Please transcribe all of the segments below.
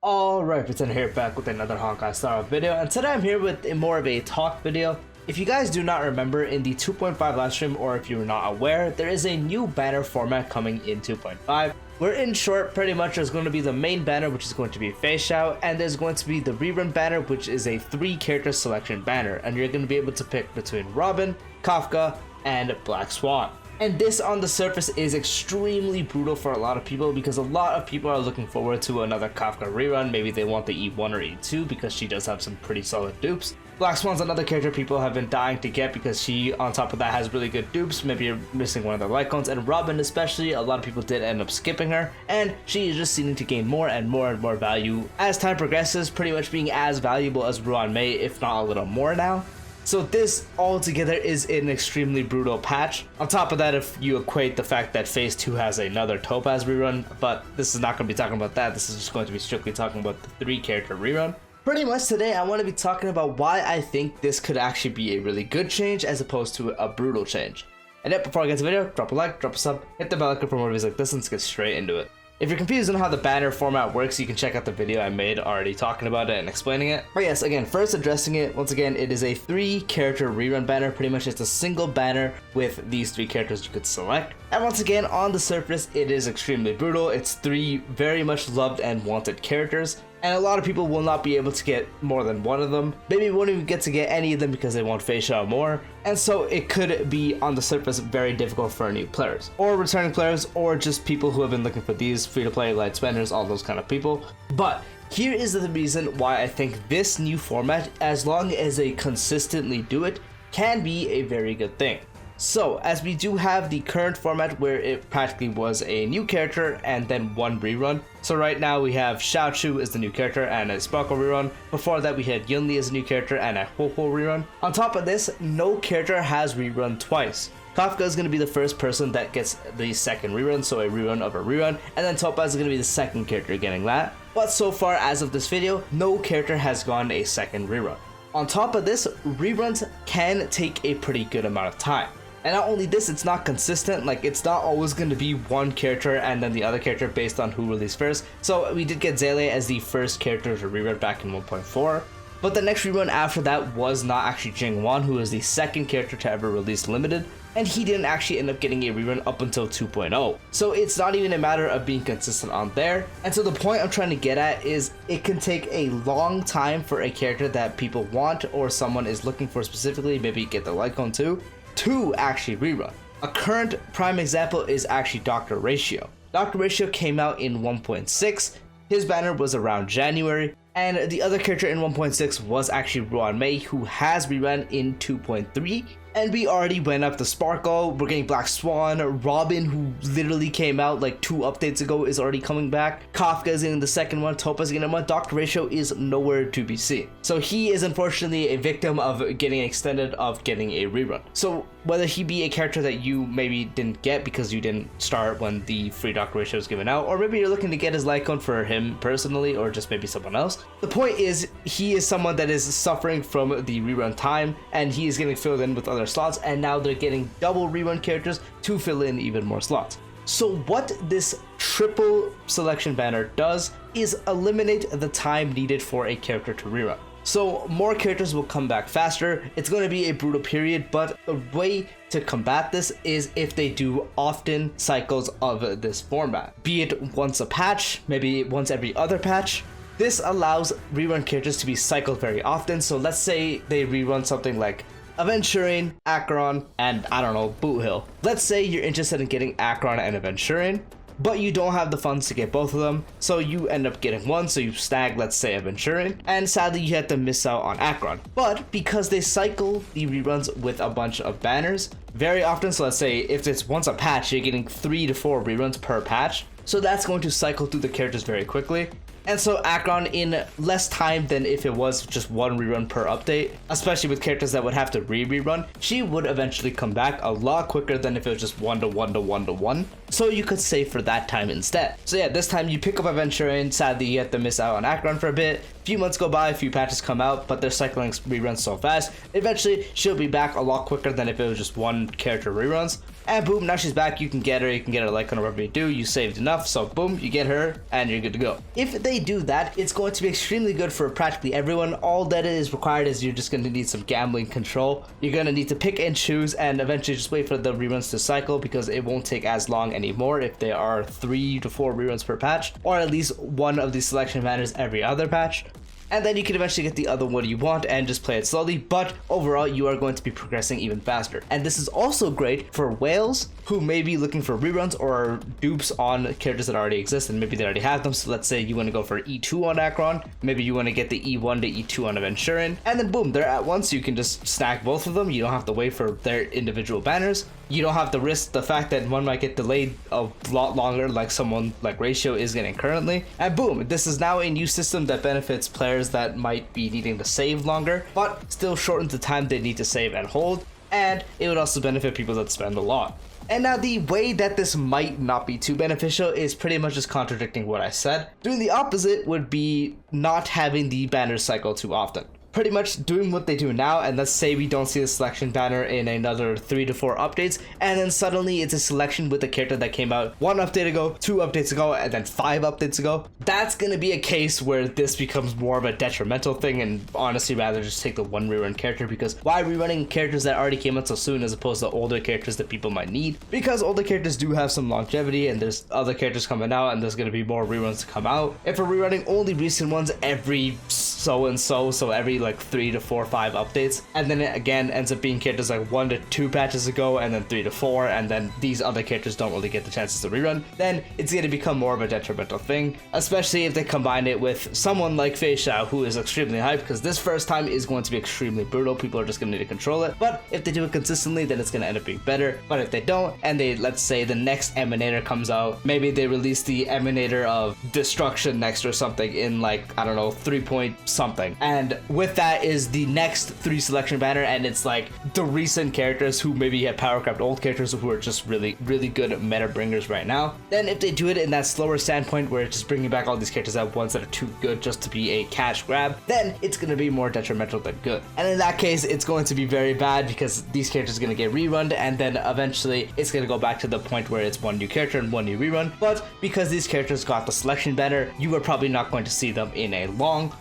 Alright, Pretender here, back with another Honkai style video, and today I'm here with more of a talk video. If you guys do not remember, in the 2.5 live stream, or if you're not aware, there is a new banner format coming in 2.5, where in short, pretty much there's going to be the main banner, which is going to be Feixiao, and there's going to be the Rerun banner, which is a 3-character selection banner, and you're going to be able to pick between Robin, Kafka, and Black Swan. And this on the surface is extremely brutal for a lot of people because a lot of people are looking forward to another Kafka rerun. Maybe they want the E1 or E2 because she does have some pretty solid dupes. Black Swan's another character people have been dying to get because she, on top of that, has really good dupes. Maybe you're missing one of the icons. And Robin especially, a lot of people did end up skipping her. And she is just seeming to gain more and more and more value as time progresses, pretty much being as valuable as Ruan Mei, if not a little more now. So this altogether is an extremely brutal patch. On top of that, if you equate the fact that Phase 2 has another Topaz rerun, but this is not going to be talking about that, this is just going to be strictly talking about the 3-character rerun. Pretty much today, I want to be talking about why I think this could actually be a really good change as opposed to a brutal change. And yet, before I get to the video, drop a like, drop a sub, hit the bell icon for more videos like this, and let's get straight into it. If you're confused on how the banner format works, you can check out the video I made already talking about it and explaining it. But yes, again, first addressing it, once again, it is a 3-character rerun banner. Pretty much it's a single banner with these 3 characters you could select. And once again, on the surface, it is extremely brutal. It's 3 very much loved and wanted characters. And a lot of people will not be able to get more than one of them. Maybe won't even get to get any of them because they want Feixiao more. And so it could be, on the surface, very difficult for new players. Or returning players, or just people who have been looking for these free-to-play, light spenders, all those kind of people. But here is the reason why I think this new format, as long as they consistently do it, can be a very good thing. So, as we do have the current format where it practically was a new character and then one rerun. So right now we have Xiaochu as the new character and a Sparkle rerun. Before that we had Yunli as a new character and a Huohuo rerun. On top of this, no character has rerun twice. Kafka is going to be the first person that gets the second rerun, so a rerun of a rerun, and then Topaz is going to be the second character getting that. But so far as of this video, no character has gone a second rerun. On top of this, reruns can take a pretty good amount of time. And not only this, it's not consistent, like it's not always going to be one character and then the other character based on who released first. So we did get Zele as the first character to rerun back in 1.4. But the next rerun after that was not actually Jingwan, who was the second character to ever release limited. And he didn't actually end up getting a rerun up until 2.0. So it's not even a matter of being consistent on there. And so the point I'm trying to get at is it can take a long time for a character that people want or someone is looking for specifically, maybe get the Lycon too, to actually rerun. A current prime example is actually Dr. Ratio. Dr. Ratio came out in 1.6, his banner was around January, and the other character in 1.6 was actually Ruan Mei, who has rerun in 2.3. And we already went up the Sparkle, we're getting Black Swan, Robin, who literally came out like 2 updates ago, is already coming back. Kafka is in the second one, Topaz is in one, Dr. Ratio is nowhere to be seen. So he is unfortunately a victim of getting extended of getting a rerun. So whether he be a character that you maybe didn't get because you didn't start when the free Dr. Ratio was given out, or maybe you're looking to get his Lycon for him personally, or just maybe someone else. The point is, he is someone that is suffering from the rerun time, and he is getting filled in with other slots, and now they're getting double rerun characters to fill in even more slots. So what this triple selection banner does is eliminate the time needed for a character to rerun. So more characters will come back faster. It's going to be a brutal period, but the way to combat this is if they do often cycles of this format, be it once a patch, maybe once every other patch. This allows rerun characters to be cycled very often. So let's say they rerun something like Acheron, Acheron, and I don't know, Boot Hill. Let's say you're interested in getting Acheron and Acheron, but you don't have the funds to get both of them, so you end up getting one, so you snag, let's say, Acheron, and sadly you have to miss out on Acheron. But because they cycle the reruns with a bunch of banners very often, so let's say if it's once a patch, you're getting 3 to 4 reruns per patch, so that's going to cycle through the characters very quickly. And so Acheron, in less time than if it was just one rerun per update, especially with characters that would have to rerun, she would eventually come back a lot quicker than if it was just 1 to 1 to 1 to 1. So you could save for that time instead. So yeah, this time you pick up Acheron, sadly you have to miss out on Acheron for a bit. A few months go by, a few patches come out, but they're cycling reruns so fast. Eventually she'll be back a lot quicker than if it was just one character reruns. And boom, now she's back. You can get her like on whatever you do. You saved enough, so boom, you get her and you're good to go. If they do that, it's going to be extremely good for practically everyone. All that is required is you're just going to need some gambling control. You're going to need to pick and choose and eventually just wait for the reruns to cycle, because it won't take as long anymore if there are 3 to 4 reruns per patch, or at least one of the selection banners every other patch. And then you can eventually get the other one you want and just play it slowly, but overall you are going to be progressing even faster. And this is also great for whales who may be looking for reruns or dupes on characters that already exist, and maybe they already have them. So let's say you want to go for E2 on Acheron, maybe you want to get the E1 to E2 on Acheron, and then boom, they're at once. You can just stack both of them. You don't have to wait for their individual banners. You don't have to risk the fact that one might get delayed a lot longer, like someone like Ratio is getting currently. And boom, this is now a new system that benefits players that might be needing to save longer, but still shortens the time they need to save and hold. And it would also benefit people that spend a lot. And now the way that this might not be too beneficial is pretty much just contradicting what I said. Doing the opposite would be not having the banners cycle too often. Pretty much doing what they do now, and let's say we don't see the selection banner in another 3 to 4 updates, and then suddenly it's a selection with a character that came out 1 update ago, 2 updates ago, and then 5 updates ago. That's gonna be a case where this becomes more of a detrimental thing, and honestly rather just take the one rerun character, because why rerunning characters that already came out so soon as opposed to older characters that people might need? Because older characters do have some longevity, and there's other characters coming out, and there's gonna be more reruns to come out. If we're rerunning only recent ones every so every like 3 to 4 5 updates, and then it again ends up being characters like 1 to 2 patches ago, and then 3 to 4, and then these other characters don't really get the chances to rerun, then it's going to become more of a detrimental thing, especially if they combine it with someone like Feixiao, who is extremely hyped, because this first time is going to be extremely brutal. People are just going to need to control it, but if they do it consistently, then it's going to end up being better. But if they don't, and they, let's say the next Emanator comes out, maybe they release the Emanator of Destruction next or something in like, I don't know, 3 point something, and with that is the next 3 selection banner, and it's like the recent characters who maybe have power crept old characters who are just really good meta bringers right now. Then if they do it in that slower standpoint where it's just bringing back all these characters at once that are too good just to be a cash grab, then it's going to be more detrimental than good. And in that case, it's going to be very bad, because these characters are going to get rerun, and then eventually it's going to go back to the point where it's 1 new character and 1 new rerun. But because these characters got the selection banner, you are probably not going to see them in a long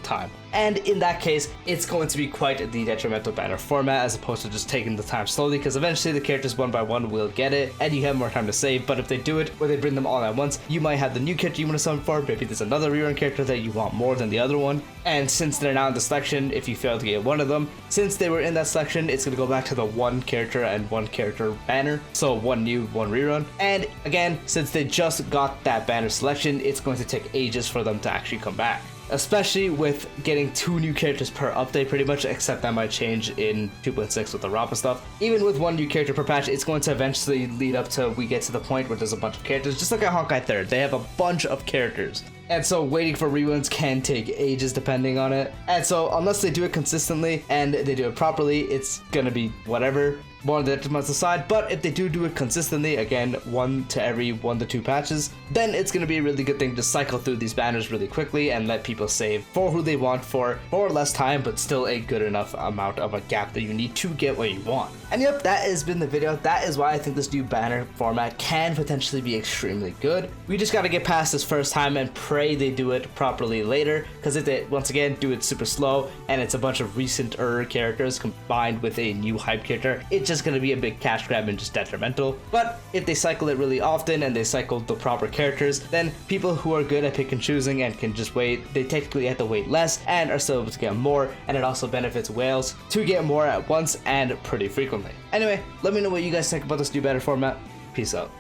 time. And in that case, it's going to be quite the detrimental banner format, as opposed to just taking the time slowly, because eventually the characters 1 by 1 will get it, and you have more time to save. But if they do it where they bring them all at once, you might have the new character you want to summon for, maybe there's another rerun character that you want more than the other one, and since they're now in the selection, if you fail to get one of them, since they were in that selection, it's going to go back to the 1 character and 1 character banner, so 1 new, 1 rerun. And again, since they just got that banner selection, it's going to take ages for them to actually come back. Especially with getting 2 new characters per update pretty much, except that might change in 2.6 with the Rappa stuff. Even with 1 new character per patch, it's going to eventually lead up to we get to the point where there's a bunch of characters, just like at Honkai 3rd. They have a bunch of characters. And so waiting for reruns can take ages depending on it. And so unless they do it consistently and they do it properly, it's gonna be whatever, more on the detrimental side. But if they do it consistently, again, 1 to every 1 to 2 patches, then it's gonna be a really good thing to cycle through these banners really quickly and let people save for who they want for more or less time, but still a good enough amount of a gap that you need to get what you want. And yep, that has been the video. That is why I think this new banner format can potentially be extremely good. We just gotta get past this first time and pray they do it properly later, because if they once again do it super slow and it's a bunch of recent characters combined with a new hype character, it's just gonna be a big cash grab and just detrimental. But if they cycle it really often and they cycle the proper characters, then people who are good at pick and choosing and can just wait, they technically have to wait less and are still able to get more, and it also benefits whales to get more at once and pretty frequently. Anyway, let me know what you guys think about this new banner format. Peace out.